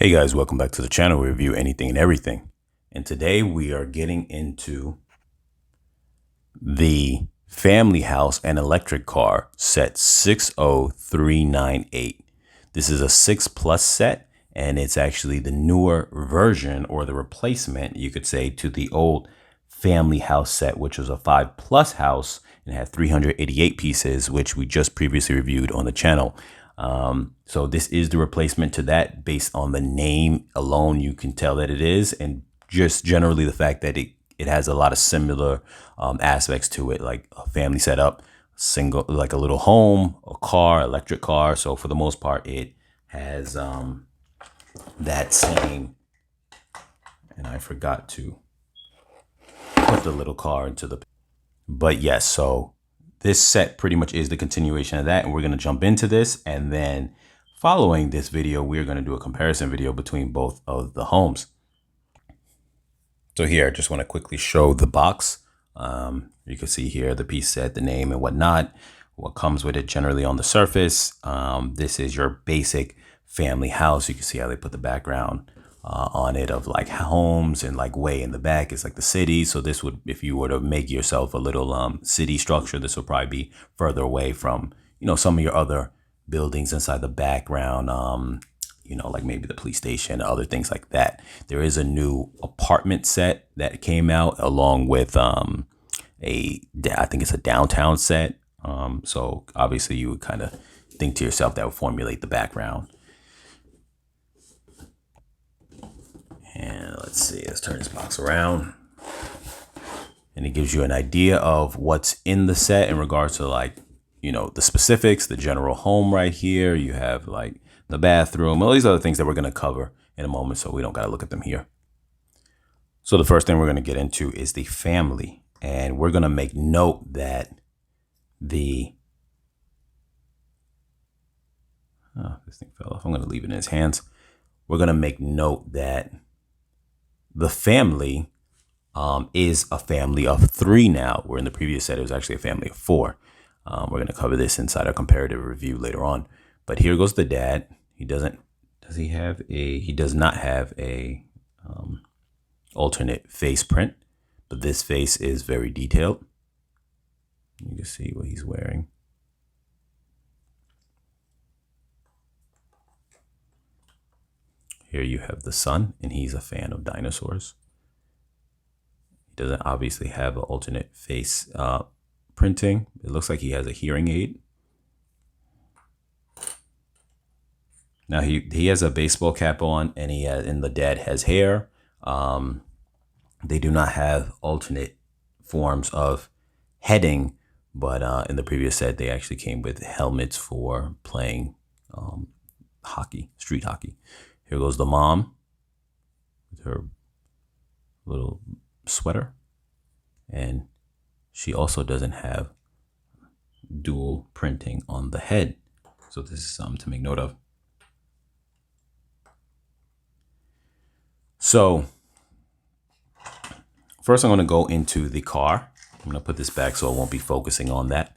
Hey guys, welcome back to the channel. We review anything and everything. And today we are getting into the family house and electric car set 60398. This is a 6+ set, and it's actually the newer version, or the replacement, you could say, to the old family house set, which was a 5+ house and had 388 pieces, which we just previously reviewed on the channel. So this is the replacement to that. Based on the name alone, you can tell that it is, and just generally the fact that it has a lot of similar aspects to it, like a family setup, single, like a little home, a car, electric car. So for the most part, it has that same. And I forgot to put the little car into the. But yes, so this set pretty much is the continuation of that, and we're going to jump into this, and then following this video, we're going to do a comparison video between both of the homes. So here, I just want to quickly show the box. You can see here the piece set, the name and whatnot, what comes with it generally on the surface. This is your basic family house. You can see how they put the background on it of like homes, and like way in the back is like the city. So this would, if you were to make yourself a little city structure, this would probably be further away from, some of your other buildings inside the background, like maybe the police station, other things like that. There is a new apartment set that came out along with I think it's a downtown set. So obviously you would kind of think to yourself that would formulate the background. And let's see, let's turn this box around. And it gives you an idea of what's in the set in regards to, like, the specifics, the general home right here. You have like the bathroom, all these other things that we're going to cover in a moment, so we don't got to look at them here. So the first thing we're going to get into is the family. And we're going to make note that this thing fell off. I'm going to leave it in his hands. We're going to make note that the family is a family of 3 now, where in the previous set it was actually a family of 4. We're going to cover this inside our comparative review later on. But here goes the dad. He does not have a alternate face print, but this face is very detailed. You can see what he's wearing. Here you have the son, and he's a fan of dinosaurs. He doesn't obviously have an alternate face printing. It looks like he has a hearing aid. Now he has a baseball cap on, and and the dad has hair. They do not have alternate forms of heading, but in the previous set they actually came with helmets for playing hockey, street hockey. Here goes the mom with her little sweater, and she also doesn't have dual printing on the head. So this is something to make note of. So first I'm going to go into the car. I'm going to put this back so I won't be focusing on that.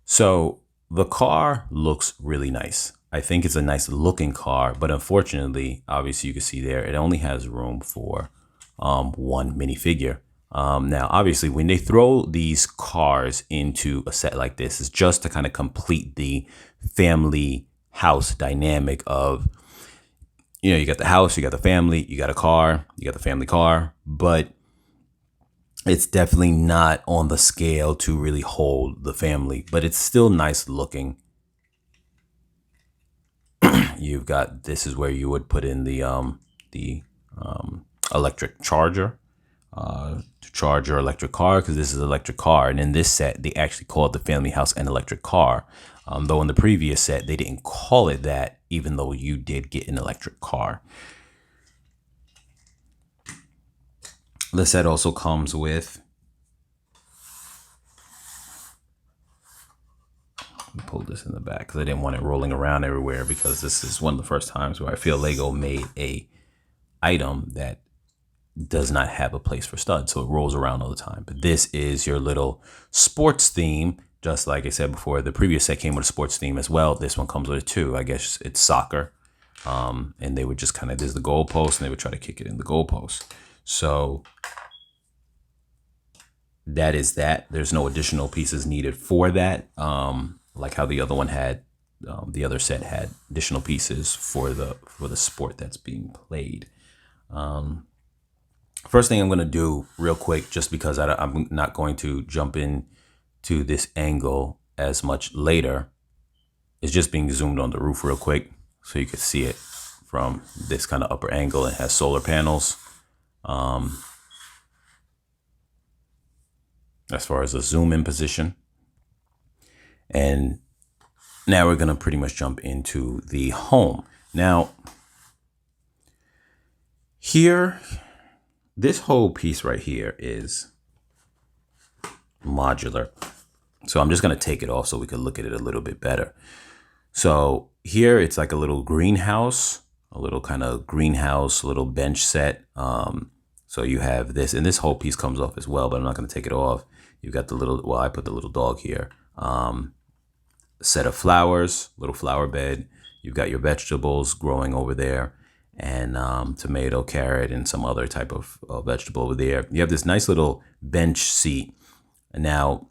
So the car looks really nice. I think it's a nice looking car, but unfortunately, obviously you can see there, it only has room for one minifigure. Now, obviously, when they throw these cars into a set like this, it's just to kind of complete the family house dynamic of, you got the house, you got the family, you got a car, you got the family car, but it's definitely not on the scale to really hold the family, but it's still nice looking. You've got, this is where you would put in the electric charger to charge your electric car, because this is an electric car. And in this set, they actually called the family house an electric car. Though in the previous set, they didn't call it that, even though you did get an electric car. The set also comes with, pull this in the back because I didn't want it rolling around everywhere, because this is one of the first times where I feel Lego made a item that does not have a place for studs, so it rolls around all the time. But this is your little sports theme. Just like I said before, the previous set came with a sports theme as well. This one comes with it too. I guess it's soccer. And they would just kind of, there's the goalpost, and they would try to kick it in the goalpost. So that is that. There's no additional pieces needed for that. Like how the other one had, the other set had additional pieces for the sport that's being played. First thing I'm going to do real quick, just because I'm not going to jump in to this angle as much later, is just being zoomed on the roof real quick so you can see it from this kind of upper angle. It has solar panels. As far as the zoom in position. And now we're going to pretty much jump into the home. Now, here, this whole piece right here is modular. So I'm just going to take it off so we can look at it a little bit better. So here it's like a little greenhouse, a little kind of greenhouse, little bench set. So you have this, and this whole piece comes off as well, but I'm not going to take it off. You've got the little, well, I put the little dog here. Set of flowers, little flower bed. You've got your vegetables growing over there, and tomato, carrot, and some other type of vegetable over there. You have this nice little bench seat. And now,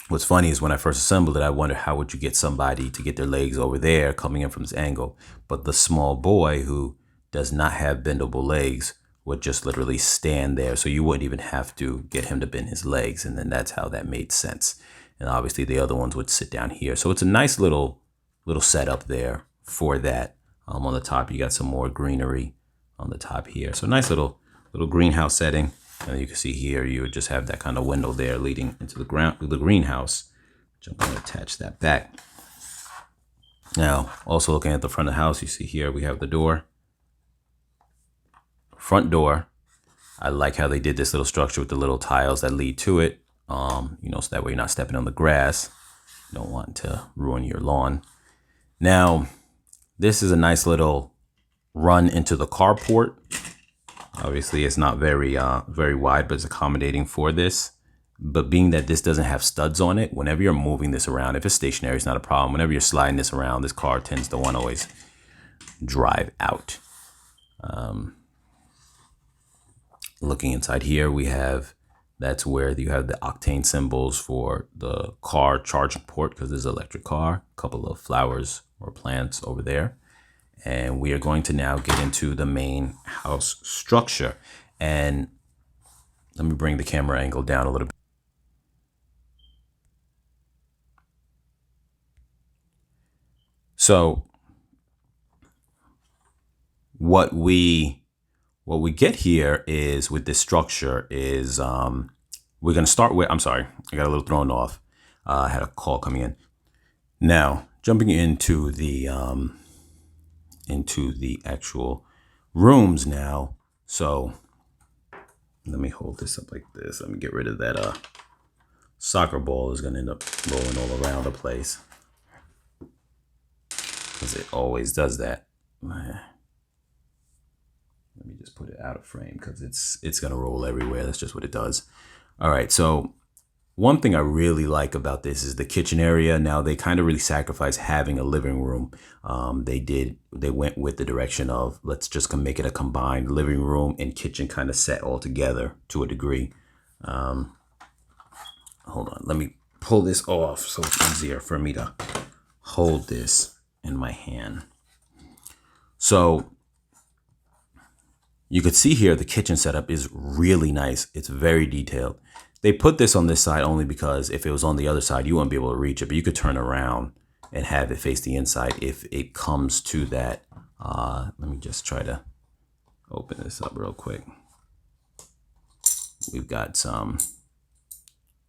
what's funny is when I first assembled it, I wondered how would you get somebody to get their legs over there coming in from this angle. But the small boy who does not have bendable legs would just literally stand there. So you wouldn't even have to get him to bend his legs. And then that's how that made sense. And obviously the other ones would sit down here. So it's a nice little setup there for that. On the top, you got some more greenery on the top here. So nice little greenhouse setting. And you can see here, you would just have that kind of window there leading into the greenhouse. Which I'm going to attach that back. Now, also looking at the front of the house, you see here we have the door. Front door. I like how they did this little structure with the little tiles that lead to it. So that way you're not stepping on the grass. You don't want to ruin your lawn. Now, this is a nice little run into the carport. Obviously, it's not very wide, but it's accommodating for this. But being that this doesn't have studs on it, whenever you're moving this around, if it's stationary, it's not a problem. Whenever you're sliding this around, this car tends to want to always drive out. Looking inside here, that's where you have the octane symbols for the car charging port, because there's an electric car, a couple of flowers or plants over there. And we are going to now get into the main house structure. And let me bring the camera angle down a little bit. So what we get here is with this structure is we're going to start with, I'm sorry, I got a little thrown off. I had a call coming in. Now, jumping into the actual rooms now. So let me hold this up like this. Let me get rid of that soccer ball is going to end up rolling all around the place, because it always does that. Let me just put it out of frame because it's going to roll everywhere. That's just what it does. All right. So one thing I really like about this is the kitchen area. Now they kind of really sacrifice having a living room. They went with the direction of let's just make it a combined living room and kitchen kind of set all together to a degree. Hold on. Let me pull this off so it's easier for me to hold this in my hand. So you could see here the kitchen setup is really nice. It's very detailed. They put this on this side only because if it was on the other side, you wouldn't be able to reach it, but you could turn around and have it face the inside if it comes to that. Let me just try to open this up real quick. We've got some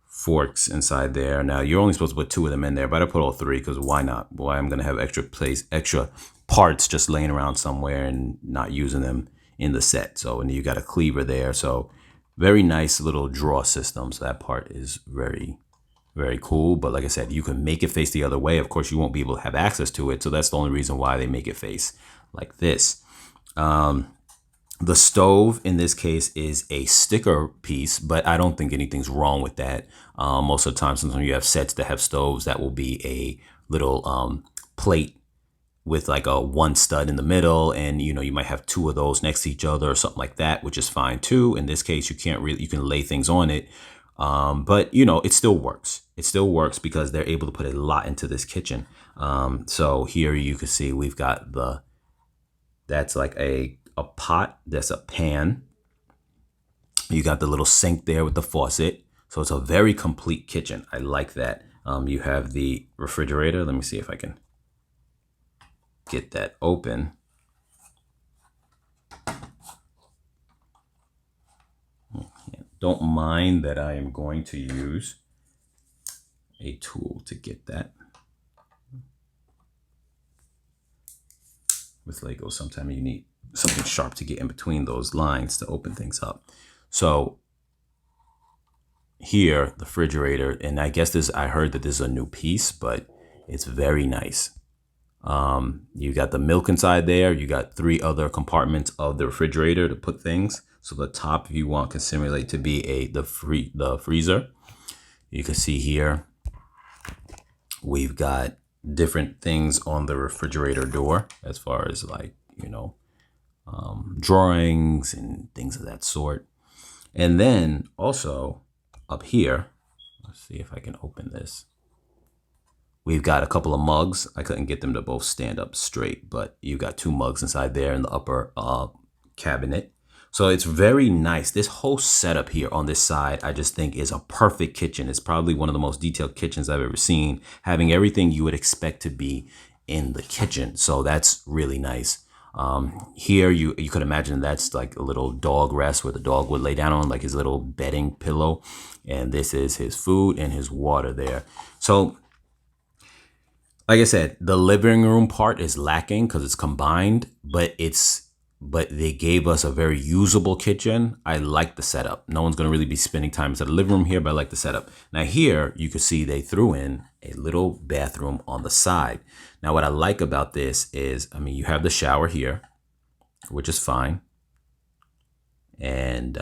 forks inside there. Now you're only supposed to put 2 of them in there, but I put all 3 because why not? Why I'm going to have extra parts just laying around somewhere and not using them in the set. So, and you got a cleaver there. So very nice little draw system. So that part is very, very cool. But like I said, you can make it face the other way. Of course, you won't be able to have access to it. So that's the only reason why they make it face like this. The stove in this case is a sticker piece, but I don't think anything's wrong with that. Most of the time, sometimes you have sets that have stoves that will be a little plate with like a one stud in the middle, and you might have two of those next to each other or something like that, which is fine too. In this case, you can lay things on it, but it still works. It still works because they're able to put a lot into this kitchen. So here you can see we've got that's like a pot, that's a pan. You got the little sink there with the faucet. So it's a very complete kitchen. I like that. You have the refrigerator. Let me see if I can get that open. Don't mind that I am going to use a tool to get that. With Lego, sometimes you need something sharp to get in between those lines to open things up. So here, the refrigerator, and I guess I heard that this is a new piece, but it's very nice. You got the milk inside there. You got 3 other compartments of the refrigerator to put things. So the top, if you want, can simulate to be the freezer. You can see here, we've got different things on the refrigerator door as far as like, drawings and things of that sort. And then also up here, let's see if I can open this. We've got a couple of mugs. I couldn't get them to both stand up straight, but you got 2 mugs inside there in the upper cabinet. So it's very nice. This whole setup here on this side, I just think is a perfect kitchen. It's probably one of the most detailed kitchens I've ever seen, having everything you would expect to be in the kitchen. So that's really nice. Here you could imagine that's like a little dog rest where the dog would lay down on, like his little bedding pillow. And this is his food and his water there. So like I said, the living room part is lacking because it's combined, but they gave us a very usable kitchen. I like the setup. No one's going to really be spending time inside the living room here, but I like the setup. Now here you can see they threw in a little bathroom on the side. Now what I like about this is, you have the shower here, which is fine. And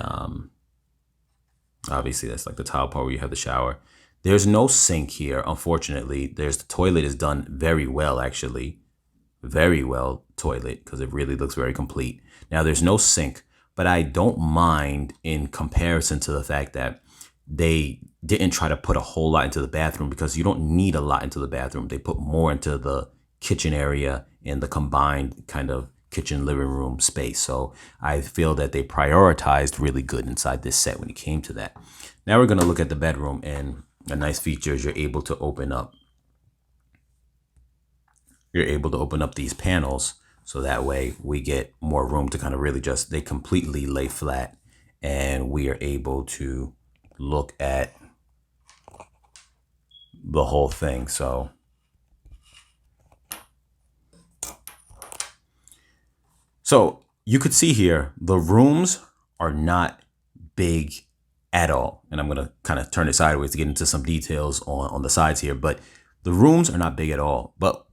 obviously that's like the tile part where you have the shower. There's no sink here, unfortunately. The toilet is done very well, actually. Very well toilet, because it really looks very complete. Now there's no sink, but I don't mind in comparison to the fact that they didn't try to put a whole lot into the bathroom, because you don't need a lot into the bathroom. They put more into the kitchen area and the combined kind of kitchen living room space. So I feel that they prioritized really good inside this set when it came to that. Now we're going to look at the bedroom, and a nice feature is you're able to open up these panels, so that way we get more room to kind of really they completely lay flat, and we are able to look at the whole thing. So you could see here, the rooms are not big at all. And I'm going to kind of turn it sideways to get into some details on the sides here, but the rooms are not big at all. But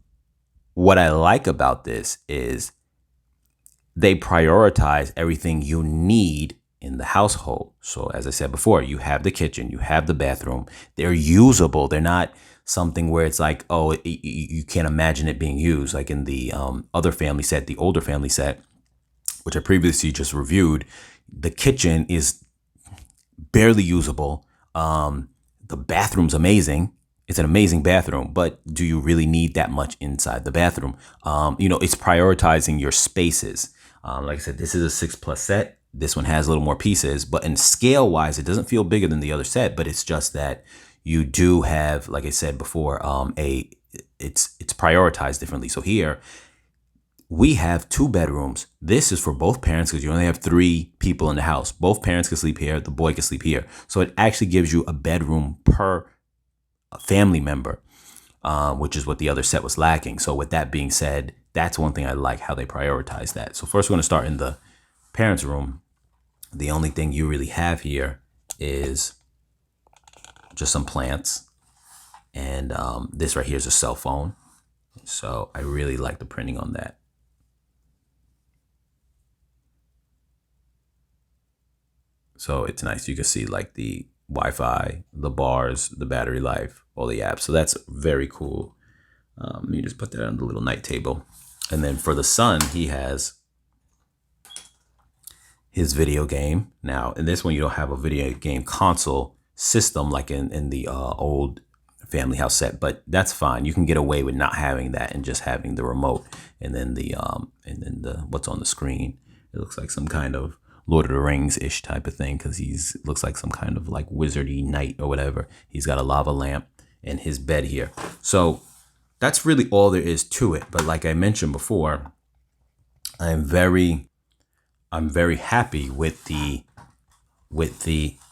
what I like about this is they prioritize everything you need in the household. So as I said before, you have the kitchen, you have the bathroom. They're usable. They're not something where it's like, oh, you can't imagine it being used. Like in the other family set, the older family set, which I previously just reviewed, the kitchen is barely usable. The bathroom's amazing. It's an amazing bathroom, but do you really need that much inside the bathroom? It's prioritizing your spaces. Like I said, this is a 6+ set. This one has a little more pieces, but in scale wise, it doesn't feel bigger than the other set, but it's just that you do have, like I said before, it's prioritized differently. So here we have 2 bedrooms. This is for both parents because you only have 3 people in the house. Both parents can sleep here. The boy can sleep here. So it actually gives you a bedroom per family member, which is what the other set was lacking. So with that being said, that's one thing I like, how they prioritize that. So first we're going to start in the parents' room. The only thing you really have here is just some plants. And this right here is a cell phone. So I really like the printing on that. So it's nice. You can see like the Wi-Fi, the bars, the battery life, all the apps. So that's very cool. You just put that on the little night table. And then for the son, he has his video game. Now, in this one, you don't have a video game console system like in the old family house set, but that's fine. You can get away with not having that and just having the remote and then the what's on the screen. It looks like some kind of Lord of the Rings ish type of thing, because looks like some kind of like wizardy knight or whatever. He's got a lava lamp and his bed here. So that's really all there is to it. But like I mentioned before, I'm very happy with the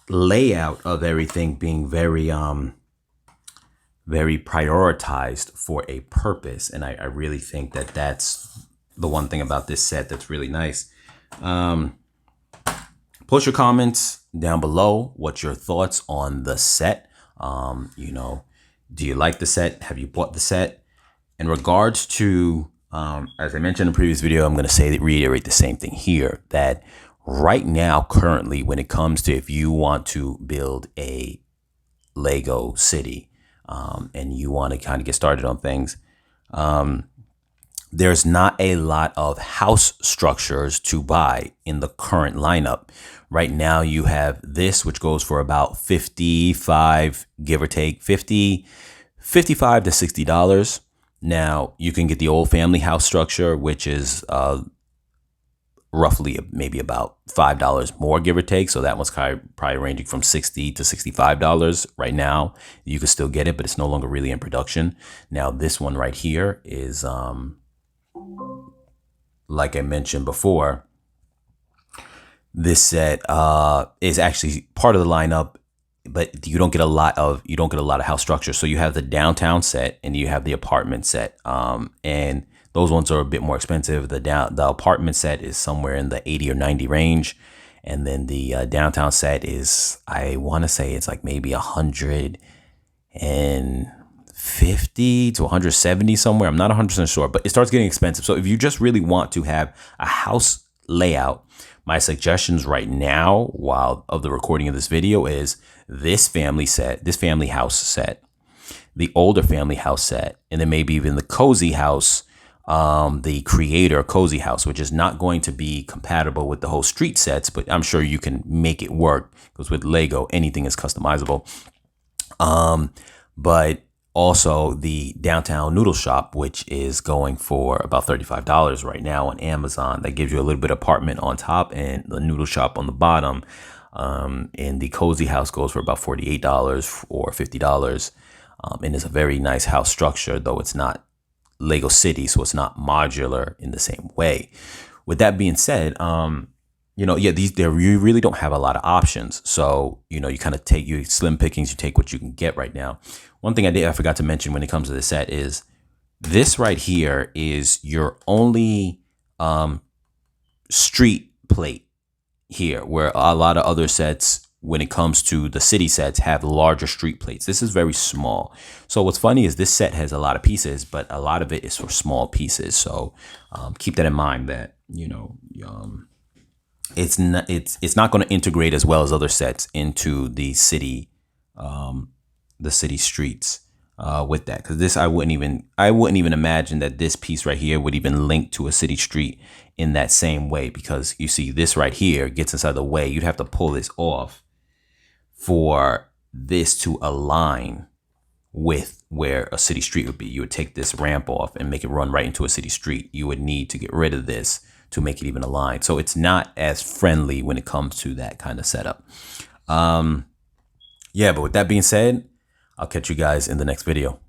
layout of everything being very prioritized for a purpose. And I really think that that's the one thing about this set that's really nice. Post your comments down below. What's your thoughts on the set? You know, do you like the set? Have you bought the set? In regards to, as I mentioned in the previous video, I'm going to reiterate the same thing here, that right now, currently, when it comes to if you want to build a Lego city and you want to kind of get started on things, there's not a lot of house structures to buy in the current lineup. Right now, you have this, which goes for about 55, give or take, $55 to $60. Now, you can get the old family house structure, which is roughly maybe about $5 more, give or take. So that one's probably ranging from $60 to $65 right now. You can still get it, but it's no longer really in production. Now, this one right here is, like I mentioned before, this set is actually part of the lineup, but you don't get a lot of house structure. So you have the downtown set and you have the apartment set, and those ones are a bit more expensive. The apartment set is somewhere in the 80 or 90 range, and then the downtown set is, I want to say it's like maybe 150 to 170 somewhere. I'm not 100% sure, but it starts getting expensive. So if you just really want to have a house layout, my suggestions right now, while of the recording of this video, is this family house set, the older family house set, and then maybe even the cozy house, the creator cozy house, which is not going to be compatible with the whole street sets, but I'm sure you can make it work, because with Lego, anything is customizable. But also the downtown noodle shop, which is going for about $35 right now on Amazon. That gives you a little bit of apartment on top and the noodle shop on the bottom. And the cozy house goes for about $48 or $50. And it's a very nice house structure, though it's not Lego City, so it's not modular in the same way. With that being said, you really don't have a lot of options. So, you kind of take your slim pickings, you take what you can get right now. One thing I forgot to mention when it comes to the set is this right here is your only street plate here, where a lot of other sets, when it comes to the city sets, have larger street plates. This is very small. So what's funny is this set has a lot of pieces, but a lot of it is for small pieces. So keep that in mind, that, it's not going to integrate as well as other sets into the city streets with that, because this I wouldn't even imagine that this piece right here would even link to a city street in that same way, because you see this right here gets inside the way. You'd have to pull this off for this to align with where a city street would be. You would take this ramp off and make it run right into a city street. You would need to get rid of this to make it even align. So it's not as friendly when it comes to that kind of setup. But with that being said, I'll catch you guys in the next video.